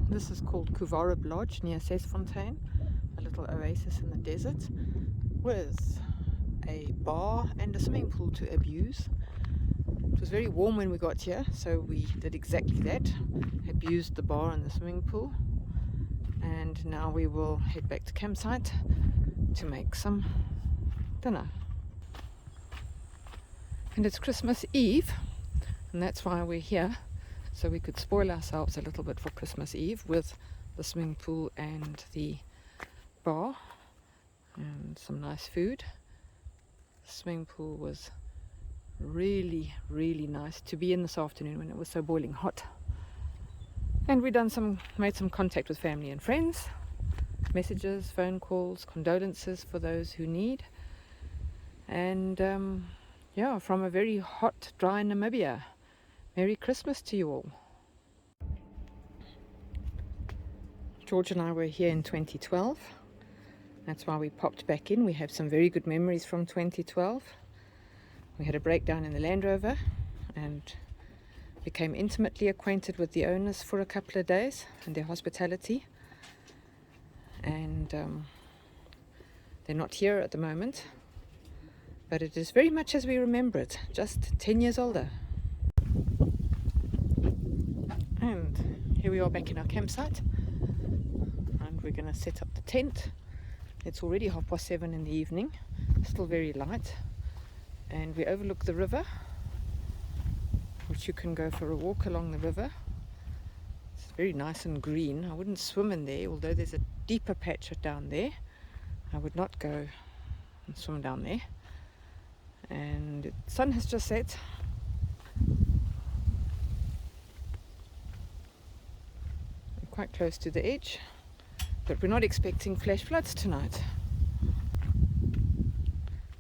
This is called Khowarib Lodge near Sesfontein, a little oasis in the desert with a bar and a swimming pool to abuse. It was very warm when we got here, so we did exactly that, abused the bar and the swimming pool, and now we will head back to campsite to make some dinner. And it's Christmas Eve, and that's why we're here, so we could spoil ourselves a little bit for Christmas Eve with the swimming pool and the bar and some nice food. The swimming pool was really nice to be in this afternoon when it was so boiling hot. And we made some contact with family and friends, messages, phone calls, condolences for those who need, and yeah, from a very hot, dry Namibia. Merry Christmas to you all. George and I were here in 2012. That's why we popped back in. We have some very good memories from 2012. We had a breakdown in the Land Rover and became intimately acquainted with the owners for a couple of days and their hospitality. And they're not here at the moment, but it is very much as we remember it, just 10 years older. And here we are back in our campsite, and we're going to set up the tent. It's already 7:30 in the evening, still very light, and we overlook the river, which you can go for a walk along the river. It's very nice and green. I wouldn't swim in there, although there's a deeper patch down there. I would not go and swim down there. And the sun has just set. We're quite close to the edge, but we're not expecting flash floods tonight.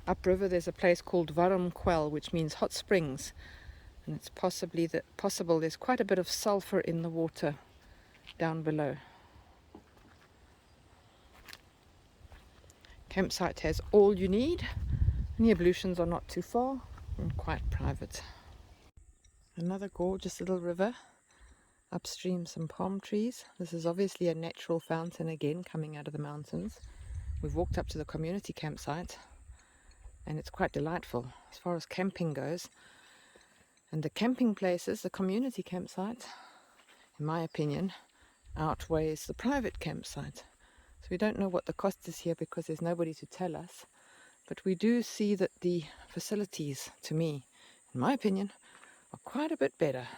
Upriver there's a place called Warmkwel, which means hot springs, and it's possible there's quite a bit of sulfur in the water down below. Campsite has all you need, and the ablutions are not too far and quite private. Another gorgeous little river, upstream some palm trees. This is obviously a natural fountain again coming out of the mountains. We've walked up to the community campsite, and it's quite delightful as far as camping goes. And the camping places, the community campsite, in my opinion, outweighs the private campsite. So we don't know what the cost is here because there's nobody to tell us. But we do see that the facilities, to me, in my opinion, are quite a bit better.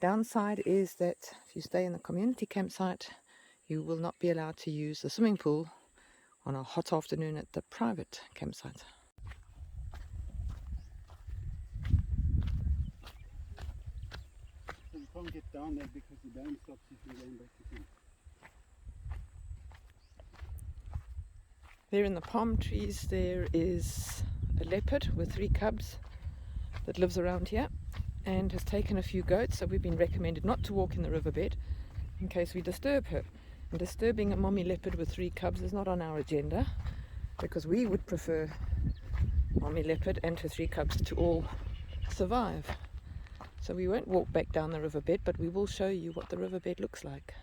Downside is that if you stay in the community campsite, you will not be allowed to use the swimming pool on a hot afternoon at the private campsite. So you can't get down there because the dam stops you from going back to sea. There in the palm trees there is a leopard with 3 cubs that lives around here and has taken a few goats, so we've been recommended not to walk in the riverbed in case we disturb her. And disturbing a mommy leopard with 3 cubs is not on our agenda, because we would prefer mommy leopard and her 3 cubs to all survive. So we won't walk back down the riverbed, but we will show you what the riverbed looks like.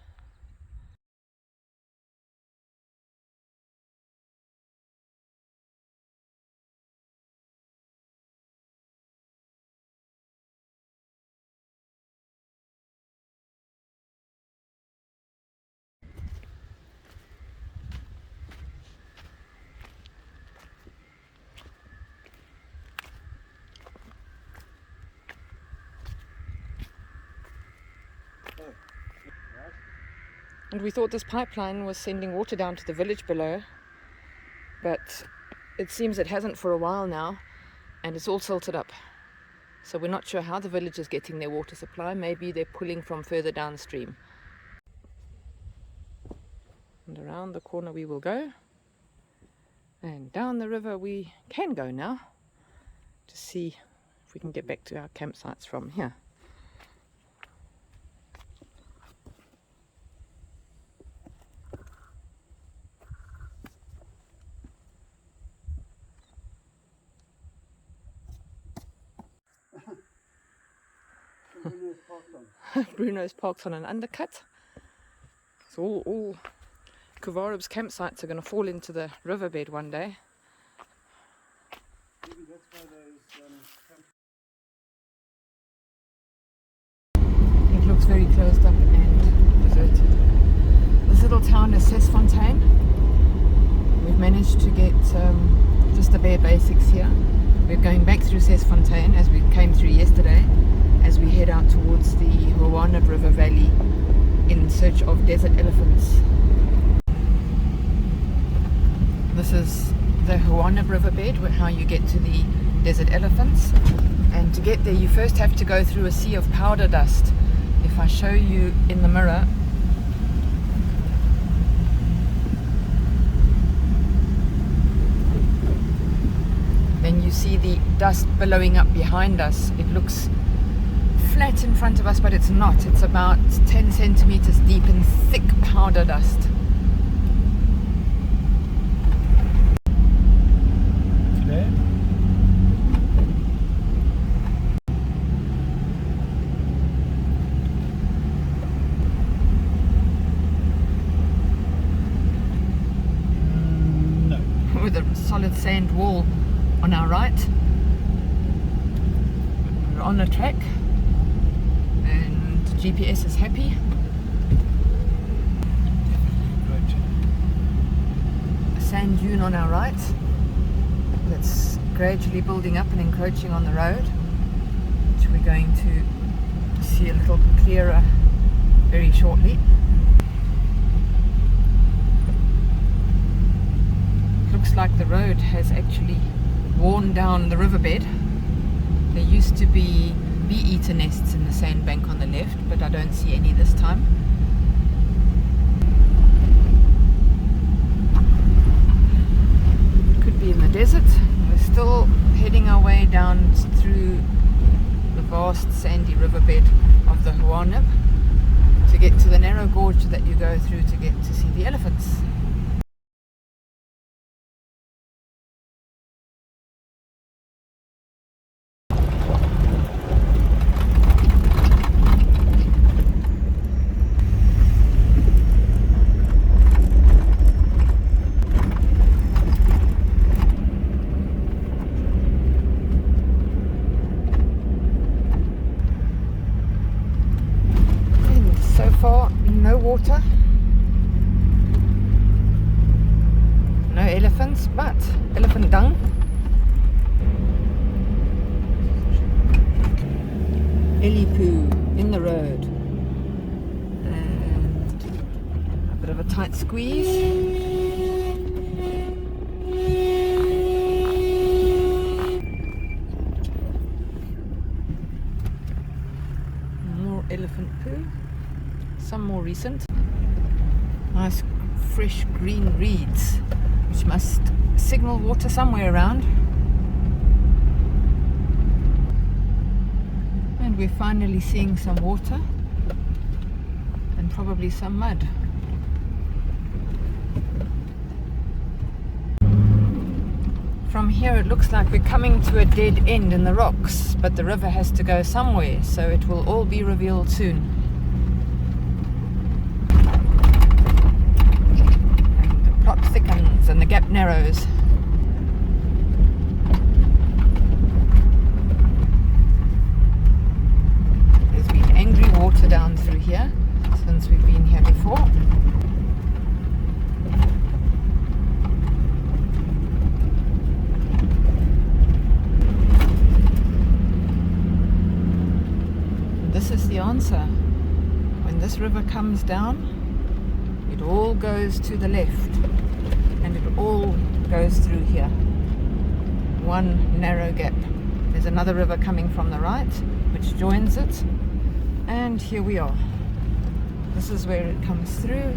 And we thought this pipeline was sending water down to the village below, but it seems it hasn't for a while now, and it's all silted up. So we're not sure how the village is getting their water supply. Maybe they're pulling from further downstream. And around the corner we will go, and down the river we can go now to see if we can get back to our campsites from here. So when Bruno's parked on. Bruno's parked on an undercut. So all Khowarib's campsites are going to fall into the riverbed one day. Maybe that's why those It looks very closed up and deserted. This little town is Sesfontein. We've managed to get just the bare basics here. We're going back through Sesfontein as we came through yesterday, as we head out towards the Hoanib River valley in search of desert elephants. This is the Hoanib riverbed, how you get to the desert elephants. And to get there you first have to go through a sea of powder dust. If I show you in the mirror, then you see the dust billowing up behind us. It looks flat in front of us, but it's not. It's about 10 centimeters deep in thick powder dust. Today? No. With a solid sand wall on our right. We're on a track and GPS is happy. A sand dune on our right that's gradually building up and encroaching on the road, which we're going to see a little clearer very shortly. Looks like the road has actually worn down the riverbed. There used to be bee-eater nests in the sandbank on the left, but I don't see any this time. Could be in the desert. We're still heading our way down through the vast sandy riverbed of the Hoanib to get to the narrow gorge that you go through to get to see the elephants. So far, no water, no elephants, but elephant dung. Ellie poo in the road, and a bit of a tight squeeze. More elephant poo. Some more recent. Nice fresh green reeds, which must signal water somewhere around. And we're finally seeing some water and probably some mud. From here it looks like we're coming to a dead end in the rocks, but the river has to go somewhere, so it will all be revealed soon. Plot thickens and the gap narrows. There's been angry water down through here since we've been here before. This is the answer. When this river comes down, it all goes to the left and it all goes through here. One narrow gap. There's another river coming from the right which joins it, and here we are. This is where it comes through.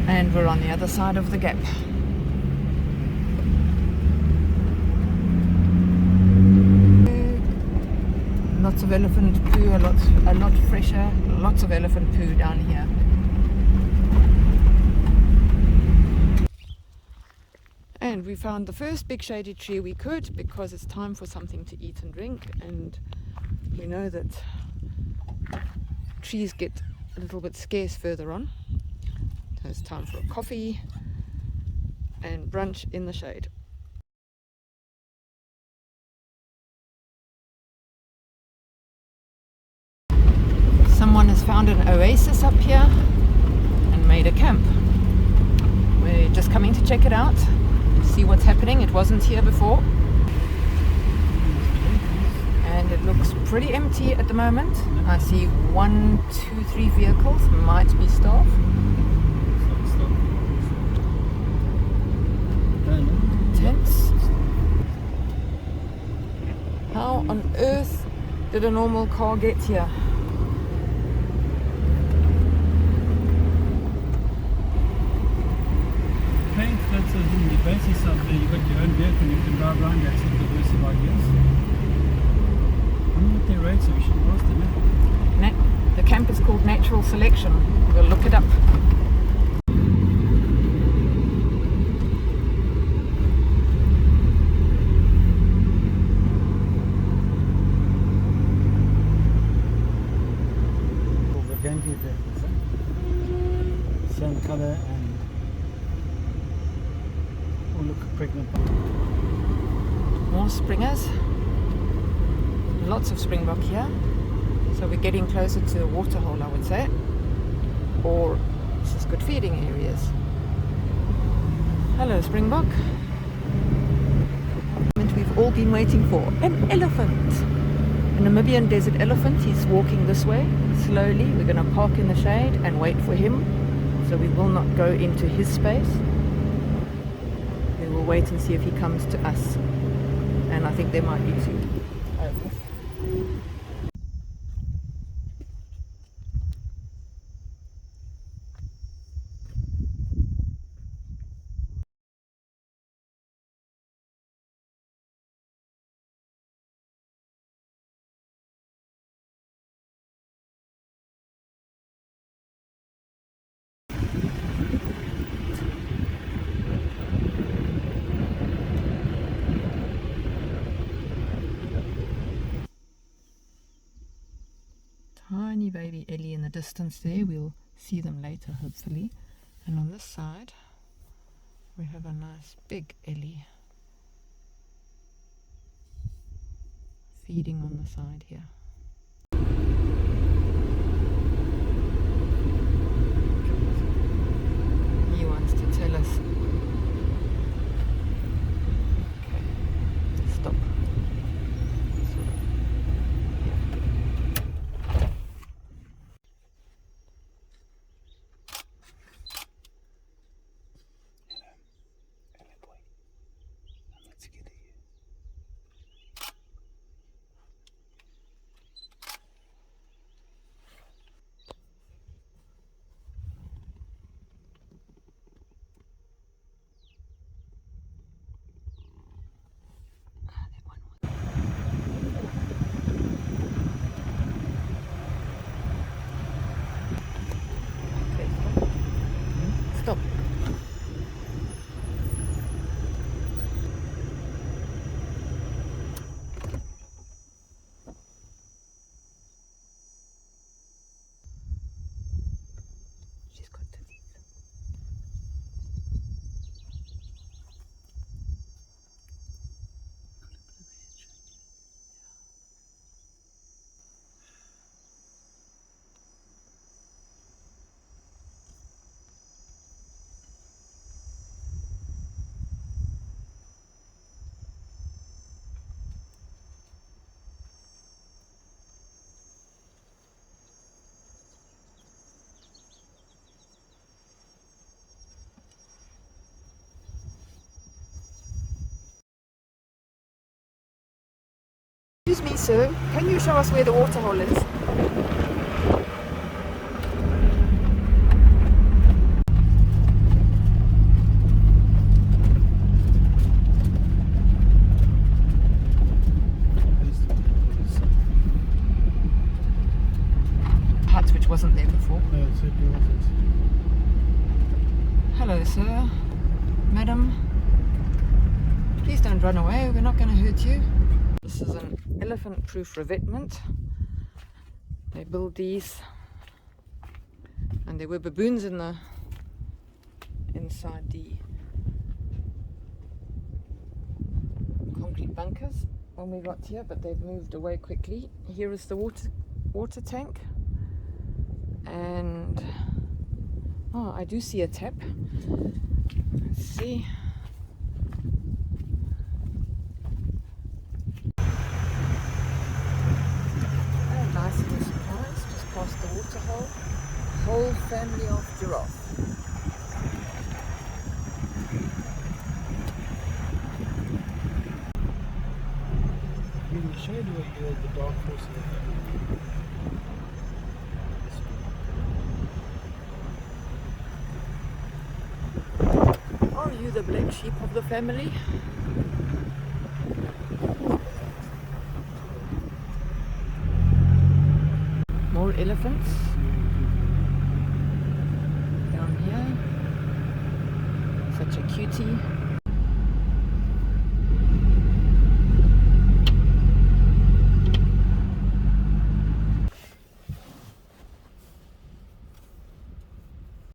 And we're on the other side of the gap. Lots of elephant poo, a lot fresher, lots of elephant poo down here. And we've found the first big shady tree we could, because it's time for something to eat and drink, and we know that trees get a little bit scarce further on. So it's time for a coffee and brunch in the shade. Someone has found an oasis up here and made a camp. We're just coming to check it out, see what's happening. It wasn't here before. And it looks pretty empty at the moment. I see 1, 2, 3 vehicles, might be staff. Tents. How on earth did a normal car get here? That's the basis of you've got your own vehicle, you can drive around, that's a diversified use. I wonder what their rates are, we should ask them. The camp is called Natural Selection. We'll look it up. We're going to get the same colour and look pregnant. More springers. Lots of springbok here. So we're getting closer to the waterhole, I would say. Or this is good feeding areas. Hello, springbok. We've all been waiting for an elephant. A Namibian desert elephant. He's walking this way slowly. We're going to park in the shade and wait for him. So we will not go into his space. We'll wait and see if he comes to us, and I think there might be 2. Tiny baby Ellie in the distance there. We'll see them later, hopefully. And on this side, we have a nice big Ellie feeding on the side here. He wants to tell us. Okay, stop. Stop. She's got to eat. Excuse me, sir, can you show us where the waterhole is? Hut which wasn't there before. No, it certainly wasn't. Hello, sir. Madam. Please don't run away, we're not going to hurt you. This is an elephant-proof revetment. They build these, and there were baboons in the inside the concrete bunkers when we got here, but they've moved away quickly. Here is the water tank, and oh, I do see a tap. Let's see. And nice little surprise, just past the waterhole. Whole family of giraffe. In the shade where you had the dark horse of the family. Are you the black sheep of the family? More elephants. Down here. Such a cutie.